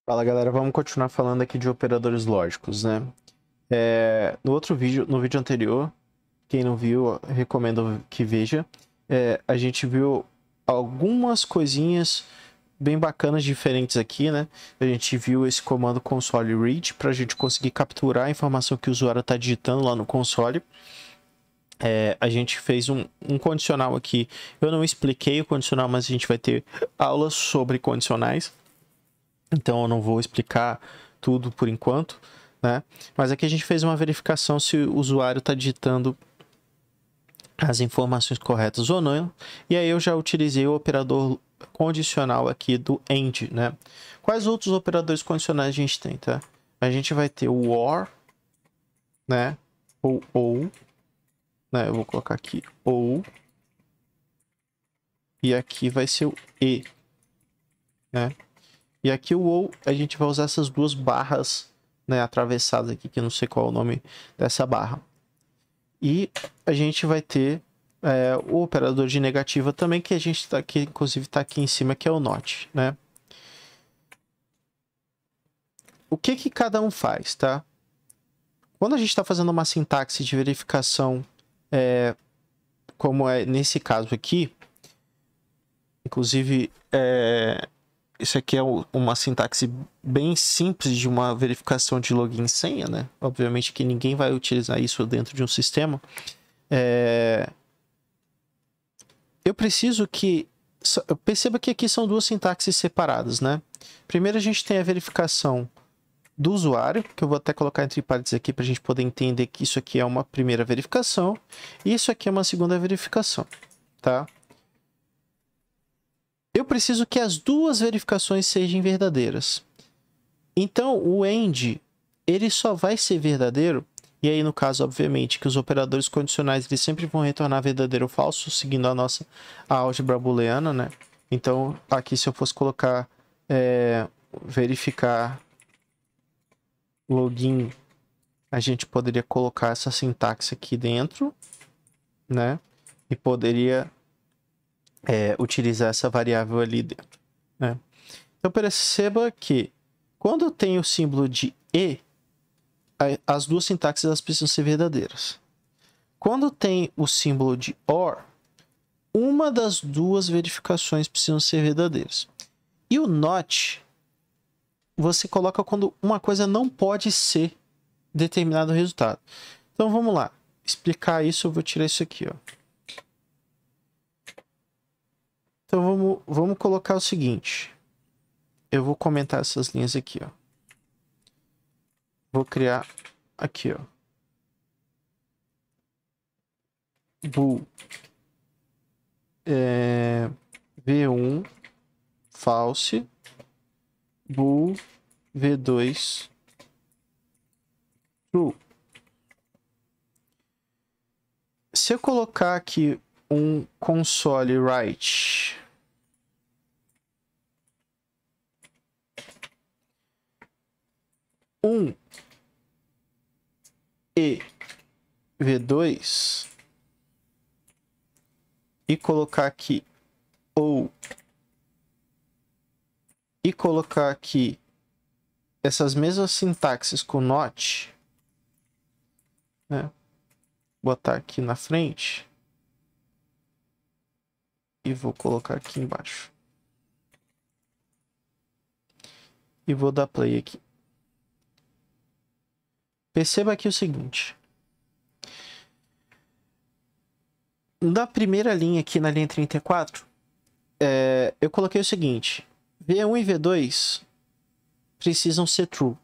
Fala galera, vamos continuar falando aqui de operadores lógicos, né? No outro vídeo, no vídeo anterior, quem não viu, eu recomendo que veja. A gente viu algumas coisinhas bem bacanas, diferentes aqui, né? A gente viu esse comando console read para a gente conseguir capturar a informação que o usuário está digitando lá no console. A gente fez um condicional aqui. Eu não expliquei o condicional, mas a gente vai ter aulas sobre condicionais. Então eu não vou explicar tudo por enquanto, né? Mas aqui a gente fez uma verificação se o usuário está digitando as informações corretas ou não. E aí eu já utilizei o operador condicional aqui do AND, né? Quais outros operadores condicionais a gente tem, tá? A gente vai ter o OR, né? Ou, né? Eu vou colocar aqui ou. E aqui vai ser o E, né? E aqui o ou, a gente vai usar essas duas barras, né, atravessadas aqui, que eu não sei qual é o nome dessa barra. E a gente vai ter o operador de negativa também, que a gente tá aqui, inclusive está aqui em cima, que é o NOT, né? O que que cada um faz, tá? Quando a gente está fazendo uma sintaxe de verificação, como é nesse caso aqui, inclusive, isso aqui é uma sintaxe bem simples de uma verificação de login e senha, né? Obviamente que ninguém vai utilizar isso dentro de um sistema. Eu preciso que... Perceba que aqui são duas sintaxes separadas, né? Primeiro a gente tem a verificação do usuário, que eu vou até colocar entre parênteses aqui para a gente poder entender que isso aqui é uma primeira verificação e isso aqui é uma segunda verificação, tá? Eu preciso que as duas verificações sejam verdadeiras. Então, o AND, ele só vai ser verdadeiro, e aí no caso, obviamente, que os operadores condicionais eles sempre vão retornar verdadeiro ou falso, seguindo a nossa álgebra booleana, né? Então, aqui se eu fosse colocar, verificar login, a gente poderia colocar essa sintaxe aqui dentro, né? E poderia utilizar essa variável ali dentro, né? Então, perceba que quando eu tenho o símbolo de E, as duas sintaxes elas precisam ser verdadeiras. Quando tem o símbolo de OR, uma das duas verificações precisam ser verdadeiras. E o NOT, você coloca quando uma coisa não pode ser determinado resultado. Então vamos lá. Explicar isso, eu vou tirar isso aqui, ó. Então vamos colocar o seguinte. Eu vou comentar essas linhas aqui, ó. Vou criar aqui, ó. Bool V1 false bool V2 true. Se eu colocar aqui um console write e V2 e colocar aqui ou e colocar aqui essas mesmas sintaxes com not, né? Botar aqui na frente e vou colocar aqui embaixo e vou dar play aqui. Perceba aqui o seguinte. Na primeira linha aqui, na linha 34, eu coloquei o seguinte. V1 e V2 precisam ser true.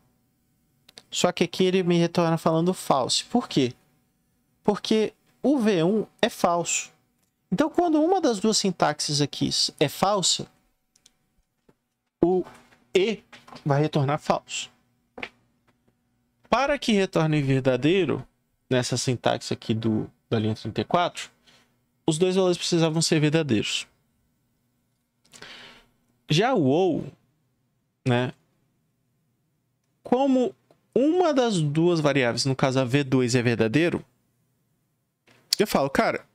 Só que aqui ele me retorna falando false. Por quê? Porque o V1 é falso. Então, quando uma das duas sintaxes aqui é falsa, o E vai retornar falso. Para que retorne verdadeiro, nessa sintaxe aqui da linha 34, os dois valores precisavam ser verdadeiros. Já o ou, né? Como uma das duas variáveis, no caso a V2 é verdadeiro, eu falo, cara,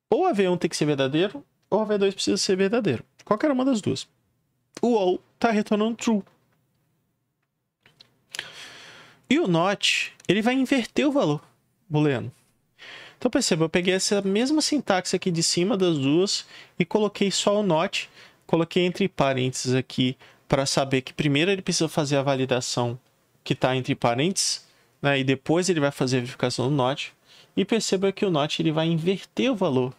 ou a V1 tem que ser verdadeiro, ou a V2 precisa ser verdadeiro. Qualquer uma das duas. O ou tá retornando true. E o not, ele vai inverter o valor booleano. Então perceba, eu peguei essa mesma sintaxe aqui de cima das duas e coloquei só o not, coloquei entre parênteses aqui para saber que primeiro ele precisa fazer a validação que está entre parênteses, né, e depois ele vai fazer a verificação do not. E perceba que o not ele vai inverter o valor.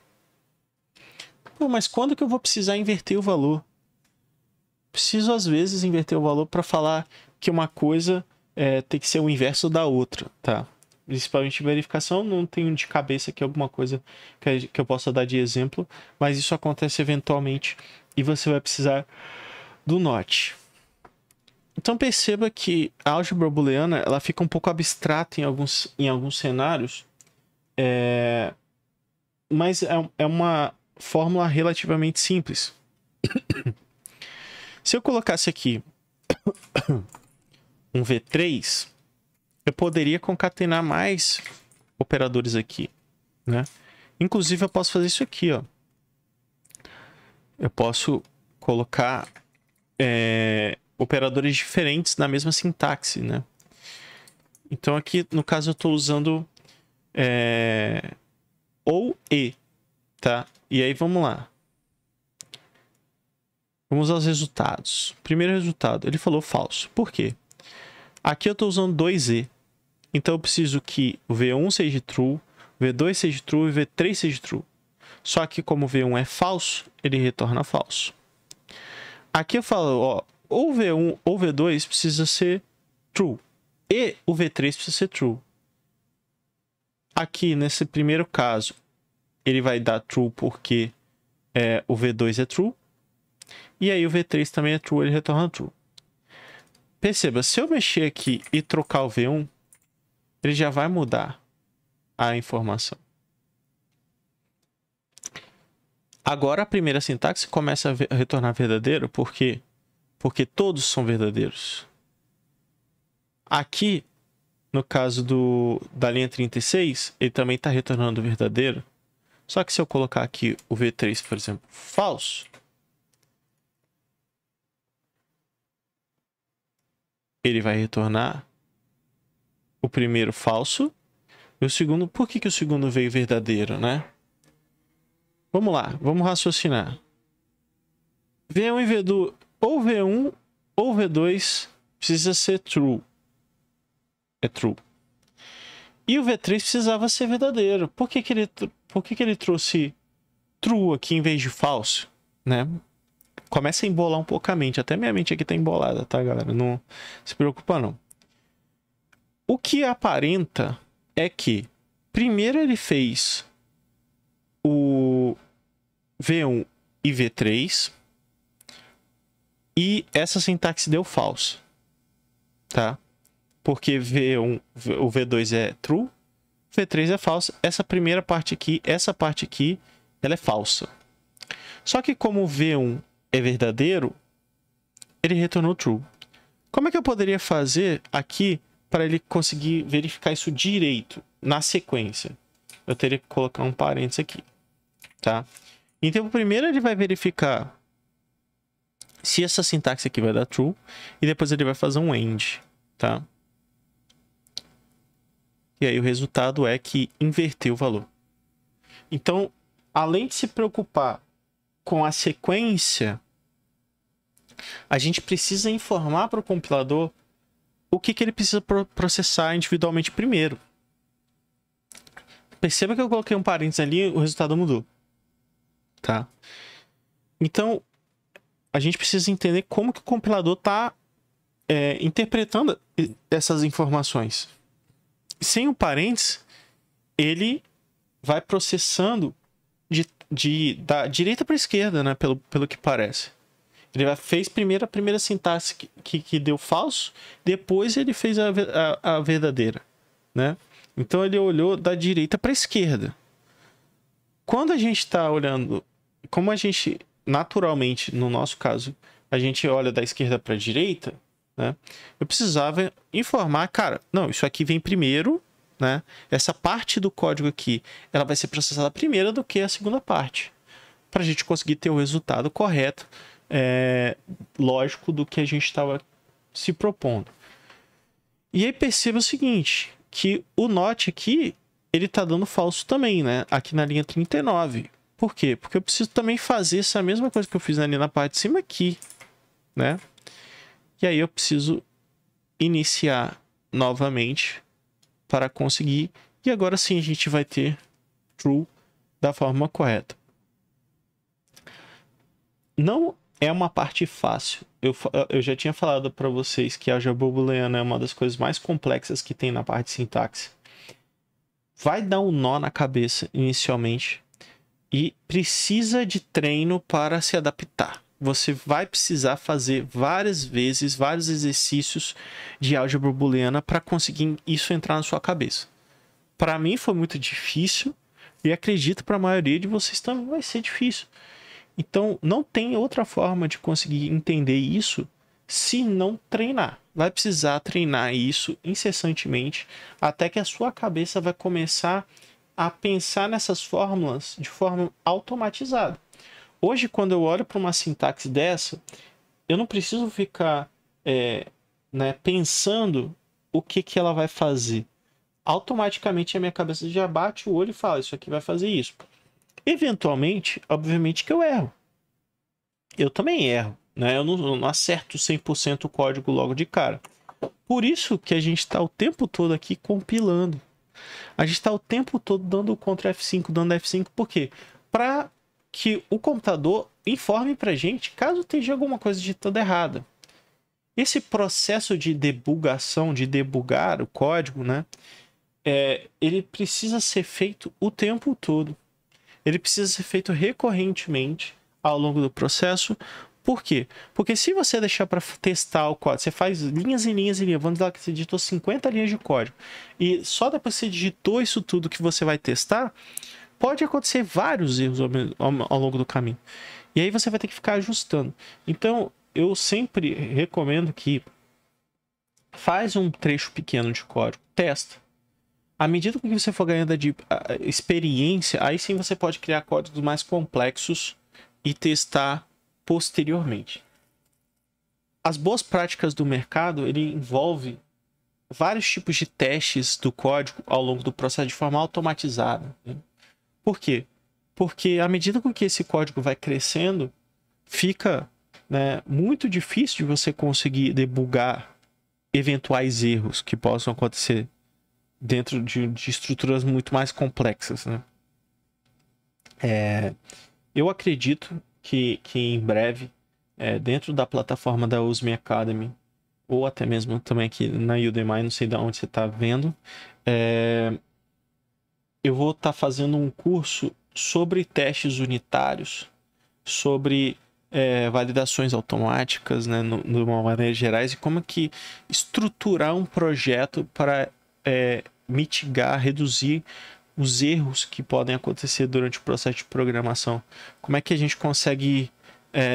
Pô, mas quando que eu vou precisar inverter o valor? Preciso às vezes inverter o valor para falar que uma coisa tem que ser o inverso da outra, tá? Principalmente verificação, não tenho de cabeça aqui alguma coisa que eu possa dar de exemplo, mas isso acontece eventualmente e você vai precisar do not. Então perceba que a álgebra booleana ela fica um pouco abstrata em alguns cenários, mas é uma fórmula relativamente simples. Se eu colocasse aqui um V3, eu poderia concatenar mais operadores aqui, né? Inclusive, eu posso fazer isso aqui, ó. Eu posso colocar operadores diferentes na mesma sintaxe, né? Então, aqui, no caso, eu estou usando ou e, tá? E aí, vamos lá. Vamos aos resultados. Primeiro resultado, ele falou falso. Por quê? Aqui eu estou usando 2e. Então eu preciso que o V1 seja true, o V2 seja true e o V3 seja true. Só que como o V1 é falso, ele retorna falso. Aqui eu falo, ó, ou o V1 ou o V2 precisa ser true. E o V3 precisa ser true. Aqui, nesse primeiro caso, ele vai dar true porque o V2 é true. E aí o V3 também é true, ele retorna true. Perceba, se eu mexer aqui e trocar o V1, ele já vai mudar a informação. Agora a primeira sintaxe começa a retornar verdadeiro, por quê? Porque todos são verdadeiros. Aqui, no caso da linha 36, ele também está retornando verdadeiro. Só que se eu colocar aqui o V3, por exemplo, falso, ele vai retornar o primeiro falso e o segundo... Por que o segundo veio verdadeiro, né? Vamos lá, vamos raciocinar. V1 e V2, ou V1 ou V2 precisa ser true. É true. E o V3 precisava ser verdadeiro. Por que ele trouxe true aqui em vez de falso, né? Começa a embolar um pouco a mente. Até minha mente aqui tá embolada, tá, galera? Não se preocupa, não. O que aparenta é que primeiro ele fez o V1 e V3 e essa sintaxe deu falso, tá? Porque o V2 é true, o V3 é falso. Essa primeira parte aqui, ela é falsa. Só que como o V1 é verdadeiro, ele retornou true. Como é que eu poderia fazer aqui para ele conseguir verificar isso direito, na sequência? Eu teria que colocar um parênteses aqui, tá? Então, primeiro ele vai verificar se essa sintaxe aqui vai dar true, e depois ele vai fazer um end, tá? E aí o resultado é que inverteu o valor. Então, além de se preocupar com a sequência, a gente precisa informar para o compilador o que ele precisa processar individualmente primeiro. Perceba que eu coloquei um parênteses ali e o resultado mudou, tá? Então, a gente precisa entender como que o compilador está interpretando essas informações. Sem o parênteses, ele vai processando da direita para a esquerda, né? Pelo que parece. Ele fez primeiro a primeira sintaxe que deu falso, depois ele fez a verdadeira, né? Então ele olhou da direita para a esquerda. Quando a gente está olhando, como a gente naturalmente, no nosso caso, a gente olha da esquerda para a direita, né? Eu precisava informar, cara, não, isso aqui vem primeiro, né? Essa parte do código aqui, ela vai ser processada primeiro do que a segunda parte, para a gente conseguir ter o resultado correto, lógico, do que a gente estava se propondo. E aí perceba o seguinte, que o not aqui, ele tá dando falso também, né? Aqui na linha 39. Por quê? Porque eu preciso também fazer essa mesma coisa que eu fiz ali na parte de cima aqui, né? E aí eu preciso iniciar novamente para conseguir. E agora sim a gente vai ter true da forma correta. Não é uma parte fácil. Eu já tinha falado para vocês que a álgebra booleana é uma das coisas mais complexas que tem na parte de sintaxe. Vai dar um nó na cabeça inicialmente e precisa de treino para se adaptar. Você vai precisar fazer várias vezes, vários exercícios de álgebra booleana para conseguir isso entrar na sua cabeça. Para mim foi muito difícil e acredito para a maioria de vocês também vai ser difícil. Então, não tem outra forma de conseguir entender isso se não treinar. Vai precisar treinar isso incessantemente até que a sua cabeça vai começar a pensar nessas fórmulas de forma automatizada. Hoje, quando eu olho para uma sintaxe dessa, eu não preciso ficar pensando o que ela vai fazer. Automaticamente a minha cabeça já bate o olho e fala, isso aqui vai fazer isso. Eventualmente, obviamente que eu erro. Eu também erro, né? Eu não acerto 100% o código logo de cara. Por isso que a gente está o tempo todo aqui compilando. A gente está o tempo todo dando Ctrl F5, dando F5, por quê? Para que o computador informe para a gente caso esteja alguma coisa digitada errada. Esse processo de debugação, de debugar o código, né? Ele precisa ser feito o tempo todo. Ele precisa ser feito recorrentemente ao longo do processo. Por quê? Porque se você deixar para testar o código, você faz linhas e linhas e linhas, vamos dizer que você digitou 50 linhas de código, e só depois que você digitou isso tudo que você vai testar, pode acontecer vários erros ao longo do caminho. E aí você vai ter que ficar ajustando. Então, eu sempre recomendo que faz um trecho pequeno de código, testa. À medida que você for ganhando de experiência, aí sim você pode criar códigos mais complexos e testar posteriormente. As boas práticas do mercado, ele envolve vários tipos de testes do código ao longo do processo de forma automatizada. Por quê? Porque à medida que esse código vai crescendo, fica, né, muito difícil de você conseguir debugar eventuais erros que possam acontecer dentro de estruturas muito mais complexas, né? Eu acredito que em breve, dentro da plataforma da Usme Academy, ou até mesmo também aqui na Udemy, não sei de onde você está vendo, eu vou estar fazendo um curso sobre testes unitários, sobre validações automáticas, né, de uma maneira geral, e como que estruturar um projeto para mitigar, reduzir os erros que podem acontecer durante o processo de programação. Como é que a gente consegue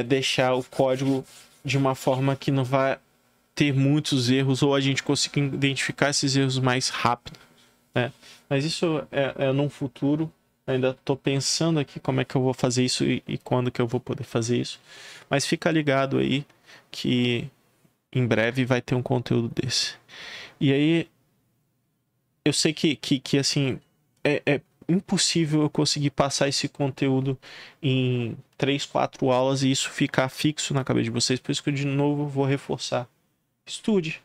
deixar o código de uma forma que não vai ter muitos erros, ou a gente conseguir identificar esses erros mais rápido, né? Mas isso é num futuro. Ainda estou pensando aqui como é que eu vou fazer isso e quando que eu vou poder fazer isso. Mas fica ligado aí que em breve vai ter um conteúdo desse. E aí, eu sei que assim, é impossível eu conseguir passar esse conteúdo em 3, 4 aulas e isso ficar fixo na cabeça de vocês. Por isso que eu de novo vou reforçar. Estude.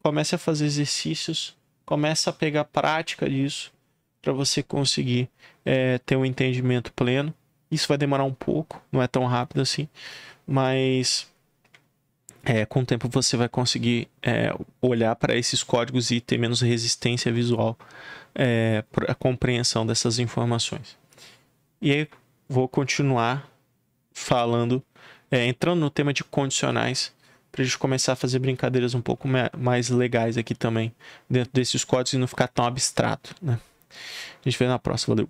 Comece a fazer exercícios. Comece a pegar prática disso para você conseguir ter um entendimento pleno. Isso vai demorar um pouco, não é tão rápido assim, mas com o tempo você vai conseguir olhar para esses códigos e ter menos resistência visual para a compreensão dessas informações. E aí vou continuar falando, entrando no tema de condicionais, para a gente começar a fazer brincadeiras um pouco mais legais aqui também, dentro desses códigos e não ficar tão abstrato, né? A gente vê na próxima, valeu!